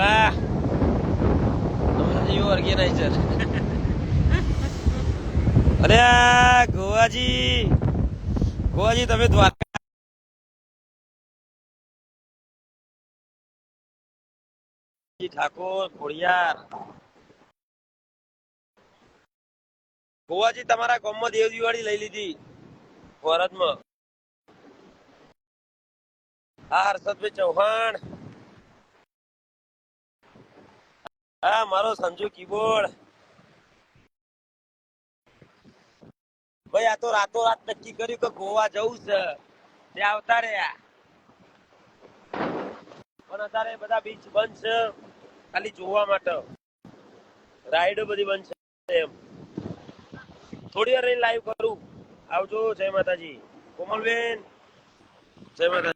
વાહ, you organiser. અરે ગોવાજી, ગોવાજી તમે દ્વારકા ઠાકોર ખોડિયાર. ગોવાજી તમારા ગામમાં દેવ દિવાળી લઈ લીધી ભારતમાં. હા હર્ષદભાઈ ચૌહાણ. હા મારો સંજુ કીબોર્ડ. ભાઈ આ તો રાતો રાત નક્કી કર્યું કે ગોવા જવું છે, ત્યાં આવતા રહ્યા. પણ અત્યારે બધા બીચ બંધ છે, ખાલી જોવા માટે. રાઈડો બધી બંધ છે એમ. થોડી વાર લાઈવ કરું. આવજો, જય માતાજી. કોમલબેન જય માતાજી.